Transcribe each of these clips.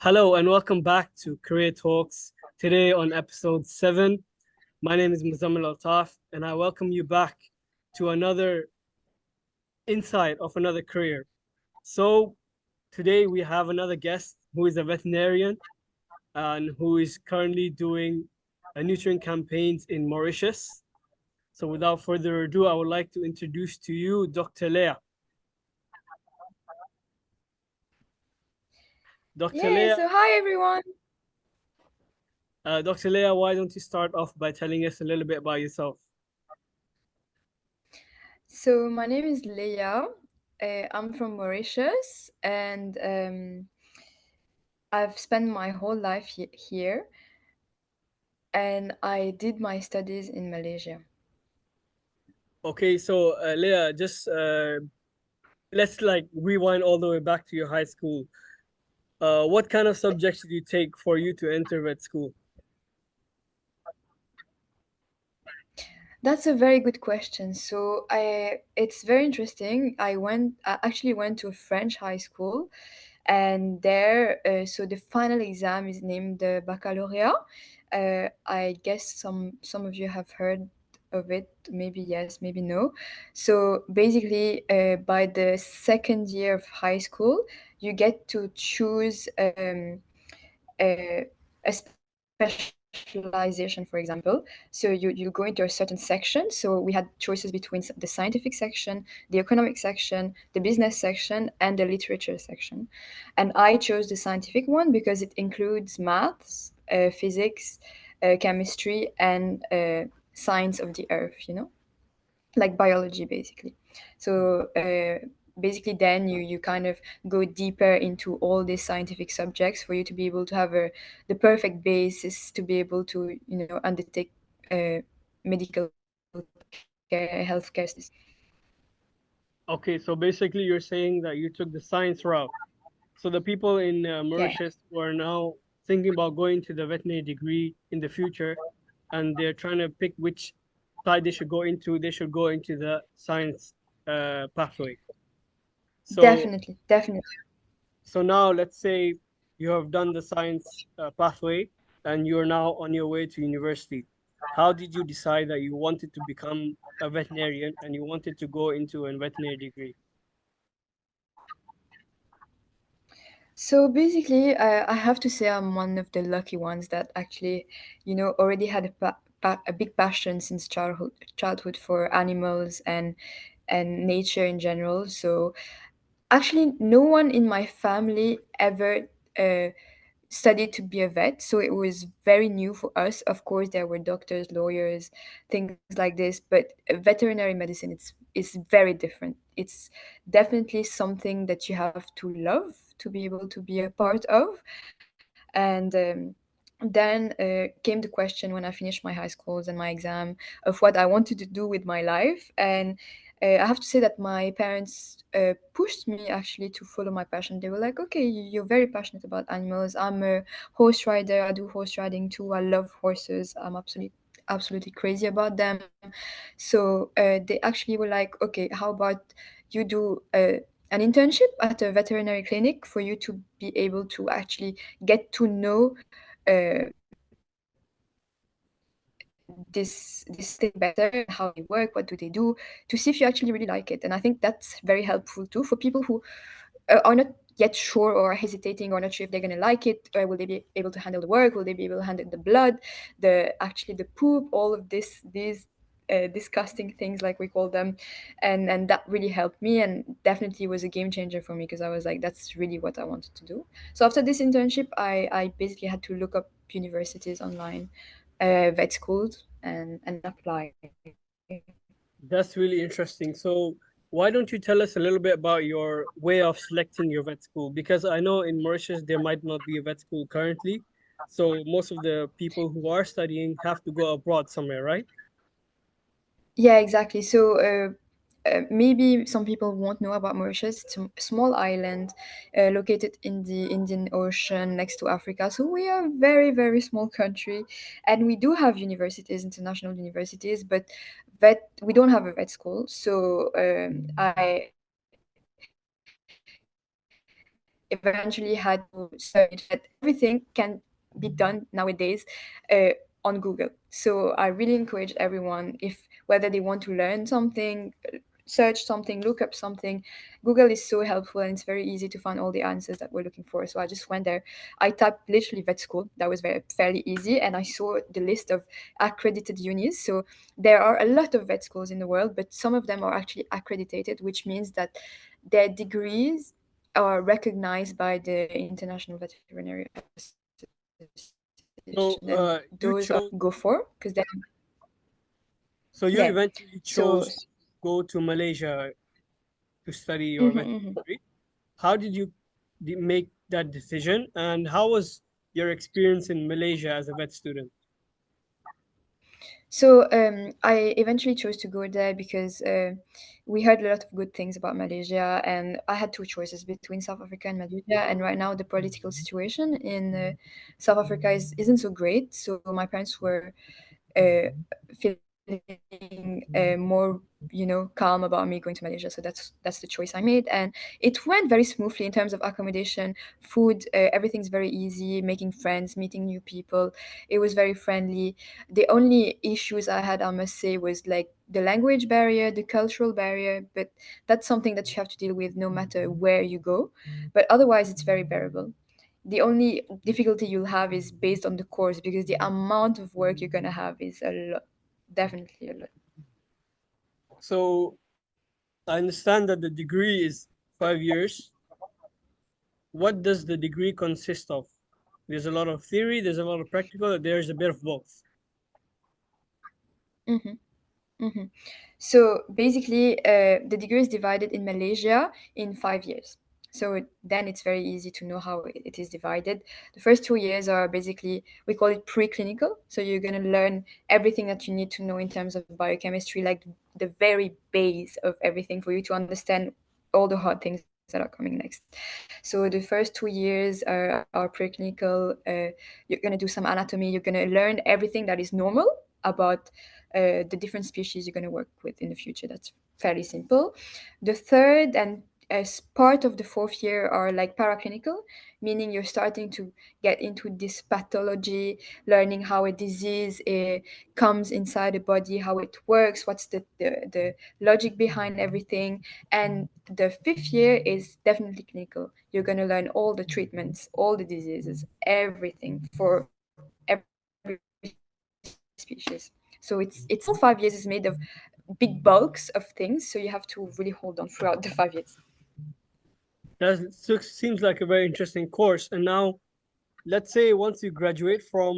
Hello and welcome back to Career Talks. Today on episode 7, my name is Muzammil Altaf and I welcome you back to another insight of another career. So today we have another guest who is a veterinarian and who is currently doing nutrient campaigns in Mauritius. So without further ado, I would like to introduce to you Dr. Leyya. Dr. Yeah, Leyya, so hi everyone. Dr. Leyya, why don't you start off by telling us a little bit about yourself? So my name is Leia. I'm from Mauritius and I've spent my whole life here and I did my studies in Malaysia. Okay, so Leah, just let's like rewind all the way back to your high school. What kind of subjects did you take for you to enter vet school? That's a very good question. It's very interesting. I actually went to a French high school, and there, so the final exam is named the baccalaureate. I guess some of you have heard of it. Maybe yes, maybe no. So basically, by the second year of high school, you get to choose a, a specialization, for example. So you go into a certain section. So we had choices between the scientific section, the economic section, the business section, and the literature section. And I chose the scientific one because it includes maths, physics, chemistry, and science of the earth, like biology basically. So basically then you kind of go deeper into all these scientific subjects for you to be able to have the perfect basis to be able to undertake medical care, healthcare studies. Okay, so basically you're saying that you took the science route. So the people in Yeah, Mauritius who are now thinking about going to the veterinary degree in the future, and they're trying to pick which side they should go into, they should go into the science pathway. So definitely. So now let's say you have done the science pathway and you're now on your way to university. How did you decide that you wanted to become a veterinarian and you wanted to go into a veterinary degree? So basically, I have to say I'm one of the lucky ones that actually, already had a big passion since childhood for animals and nature in general. So actually, no one in my family ever uh, studied to be a vet, so it was very new for us. Of course, there were doctors, lawyers, things like this, but veterinary medicine is very different. It's definitely something that you have to love to be able to be a part of. And then came the question when I finished my high schools and my exam of what I wanted to do with my life. And I have to say that my parents pushed me actually to follow my passion. They were like, okay, you're very passionate about animals. I'm a horse rider. I do horse riding too. I love horses. I'm absolutely crazy about them. So they actually were like, okay, how about you do an internship at a veterinary clinic for you to be able to actually get to know this thing better, how they work, what do they do, to see if you actually really like it. And I think that's very helpful too for people who are not yet sure or are hesitating or not sure if they're going to like it, or will they be able to handle the work, will they be able to handle the blood, the poop, all of these disgusting things like we call them. And that really helped me and definitely was a game changer for me because I was like, that's really what I wanted to do. So after this internship, I basically had to look up universities online, vet schools, and apply. That's really interesting. So why don't you tell us a little bit about your way of selecting your vet school? Because I know in Mauritius there might not be a vet school currently. So most of the people who are studying have to go abroad somewhere, right? Yeah, exactly. So maybe some people won't know about Mauritius. It's a small island located in the Indian Ocean next to Africa. So we are a very, very small country. And we do have universities, international universities, but we don't have a vet school. So it was very important for me to eventually had to search that everything can be done nowadays uh, on Google. So I really encourage everyone, if whether they want to learn something, search something, look up something, Google is so helpful and it's very easy to find all the answers that we're looking for. So I just went there. I typed literally vet school. That was fairly easy, and I saw the list of accredited unis. So there are a lot of vet schools in the world, but some of them are actually accredited, which means that their degrees are recognized by the International Veterinary Association, and So those you are chose, go for because then so you yeah. eventually So chose to go to Malaysia to study your mhm, veterinary mhm. degree. How did you make that decision, and how was your experience in Malaysia as a vet student? So I eventually chose to go there because we heard a lot of good things about Malaysia, and I had two choices between South Africa and Malaysia. And right now, the political situation in South Africa isn't so great. So my parents were uh, feeling more, calm about me going to Malaysia. So that's the choice I made, and it went very smoothly in terms of accommodation, food. Everything's very easy. Making friends, meeting new people. It was very friendly. The only issues I had, I must say, was like the language barrier, the cultural barrier, but that's something that you have to deal with no matter where you go. But otherwise, it's very bearable. The only difficulty you'll have is based on the course because the amount of work you're gonna have is a lot, definitely a lot. So I understand that the degree is 5 years. What does the degree consist of? There's a lot of theory, there's a lot of practical, there's a bit of both. Hmm. hmm So basically, the degree is divided in Malaysia in 5 years. So then it's very easy to know how it is divided. The first 2 years are basically, we call it preclinical. So you're going to learn everything that you need to know in terms of biochemistry, like the very base of everything for you to understand all the hard things that are coming next. So the first 2 years are preclinical. You're going to do some anatomy. You're going to learn everything that is normal about the different species you're going to work with in the future. That's fairly simple. The third and as part of the fourth year are like paraclinical, meaning you're starting to get into this pathology, learning how a disease comes inside the body, how it works, what's the logic behind everything. And the fifth year is definitely clinical. You're going to learn all the treatments, all the diseases, everything for every species. So it's all 5 years is made of big bulks of things. So you have to really hold on throughout the 5 years. Seems like a very interesting course. And now, let's say once you graduate from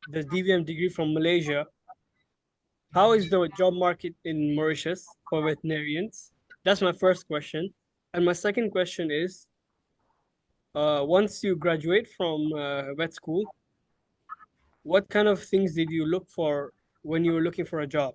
the DVM degree from Malaysia, how is the job market in Mauritius for veterinarians? That's my first question. And my second question is, once you graduate from vet school, what kind of things did you look for when you were looking for a job?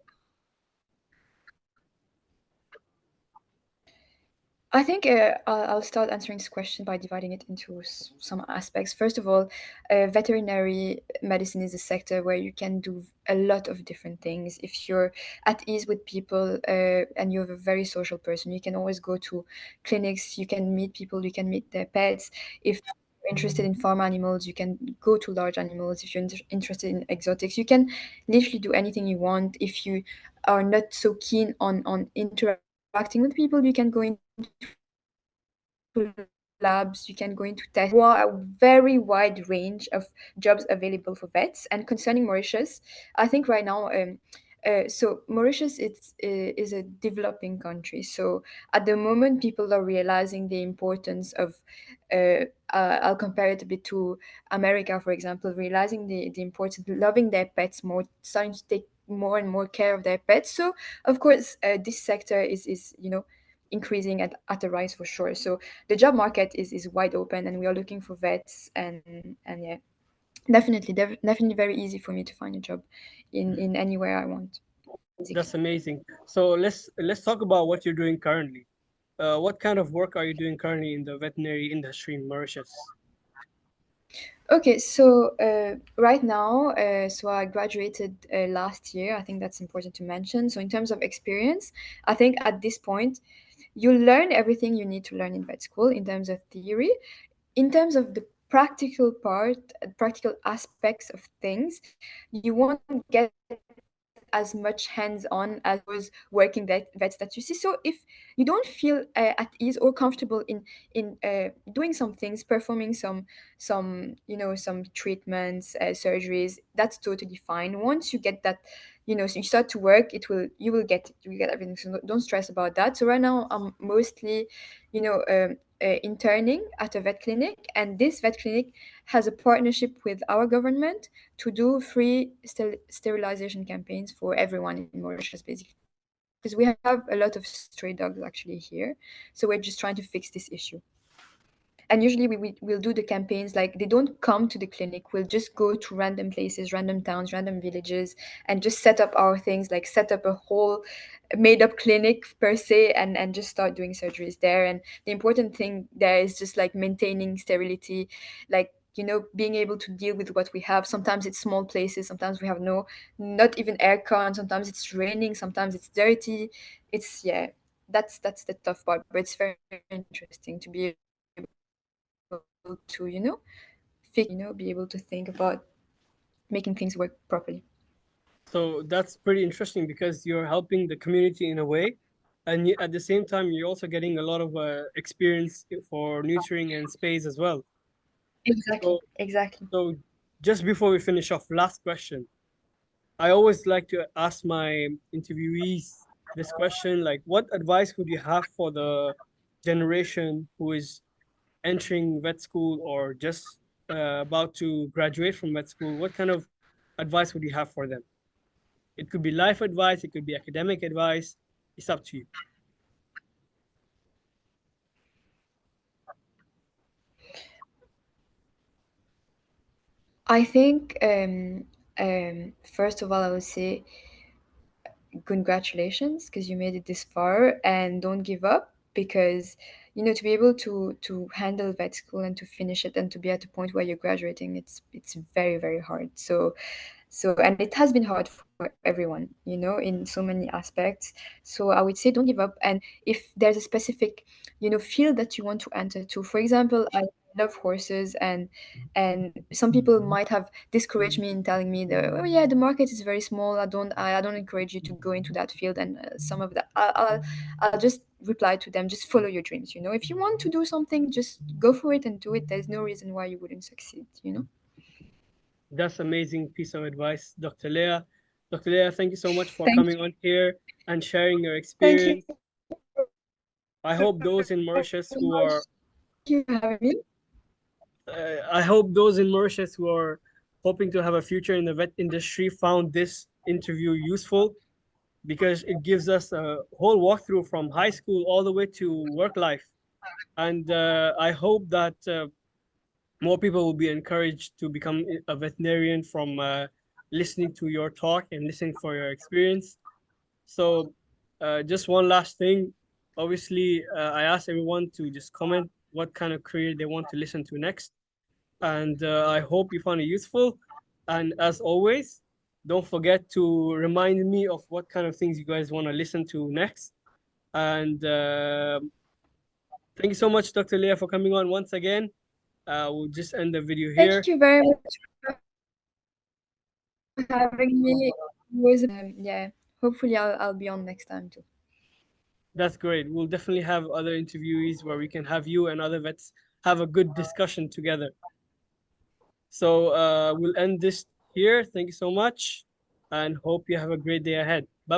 I think I'll start answering this question by dividing it into some aspects. First of all, veterinary medicine is a sector where you can do a lot of different things. If you're at ease with people and you're a very social person, you can always go to clinics, you can meet people, you can meet their pets. If you're interested in farm animals, you can go to large animals. If you're interested in exotics, you can literally do anything you want. If you are not so keen on interacting with people, you can go into labs, you can go into tests. There are a very wide range of jobs available for vets. And concerning Mauritius, I think right now, so Mauritius is a developing country. So at the moment, people are realizing the importance of. I'll compare it a bit to America, for example, realizing the importance, loving their pets more, starting to take more and more care of their pets. So of course, this sector is increasing at a rise for sure. So the job market is wide open, and we are looking for vets, and yeah, definitely very easy for me to find a job in anywhere I want, basically. That's amazing. So let's talk about what you're doing currently. What kind of work are you doing currently in the veterinary industry in Mauritius? Okay, so right now, so I graduated last year. I think that's important to mention. So in terms of experience, I think at this point, you learn everything you need to learn in vet school in terms of theory. In terms of the practical part, practical aspects of things, you won't get as much hands-on as those working vets that you see. So if you don't feel at ease or comfortable in doing some things, performing some some treatments, surgeries, that's totally fine. Once you get that, so you start to work, you will get it, you will get everything. So don't stress about that. So right now I'm mostly, interning at a vet clinic, and this vet clinic has a partnership with our government to do free sterilization campaigns for everyone in Mauritius, basically, because we have a lot of stray dogs actually here. So we're just trying to fix this issue. And usually we'll do the campaigns, like they don't come to the clinic, we'll just go to random places, random towns, random villages, and just set up our things, like set up a whole made up clinic per se, and just start doing surgeries there. And the important thing there is just like maintaining sterility, like being able to deal with what we have. Sometimes it's small places, sometimes we have not even aircon, sometimes it's raining, sometimes it's dirty. It's, yeah, that's the tough part, but it's very interesting to be able to fix things, be able to think about making things work properly. So that's pretty interesting because you're helping the community in a way, and at the same time you're also getting a lot of experience for neutering and space as well. Exactly, So, exactly. so just before we finish off, last question. I always like to ask my interviewees this question, like, what advice would you have for the generation who is entering vet school or just about to graduate from vet school? What kind of advice would you have for them? It could be life advice, it could be academic advice. It's up to you. I think first of all I would say congratulations, because you made it this far, and don't give up, because to be able to handle vet school and to finish it and to be at a point where you're graduating, it's very, very hard. So, and it has been hard for everyone, in so many aspects. So I would say don't give up. And if there's a specific field that you want to enter to, for example, I love horses, and some people might have discouraged me in telling me that, oh yeah, the market is very small, I don't encourage you to go into that field. And some of that, I'll just reply to them, just follow your dreams. If you want to do something, just go for it and do it. There's no reason why you wouldn't succeed. That's amazing piece of advice, Dr. Leah. Dr. Leah, thank you so much for Thank coming on here and sharing your Thank you experience. I very hope much. those in Mauritius Thank who you for are having me. I hope those in Mauritius who are hoping to have a future in the vet industry found this interview useful because it gives us a whole walkthrough from high school all the way to work life. And I hope that more people will be encouraged to become a veterinarian from listening to your talk and listening for your experience. So, just one last thing. Obviously, I asked everyone to just comment what kind of career they want to listen to next. And I hope you found it useful. And as always, don't forget to remind me of what kind of things you guys want to listen to next. And thank you so much, Dr. Leah, for coming on once again. We'll just end the video Thank here. you very much for having me. It was a pleasure, and yeah, hopefully I'll be on next time too. That's great. We'll definitely have other interviewees where we can have you and other vets have a good discussion together. So we'll end this here. Thank you so much and hope you have a great day ahead. Bye.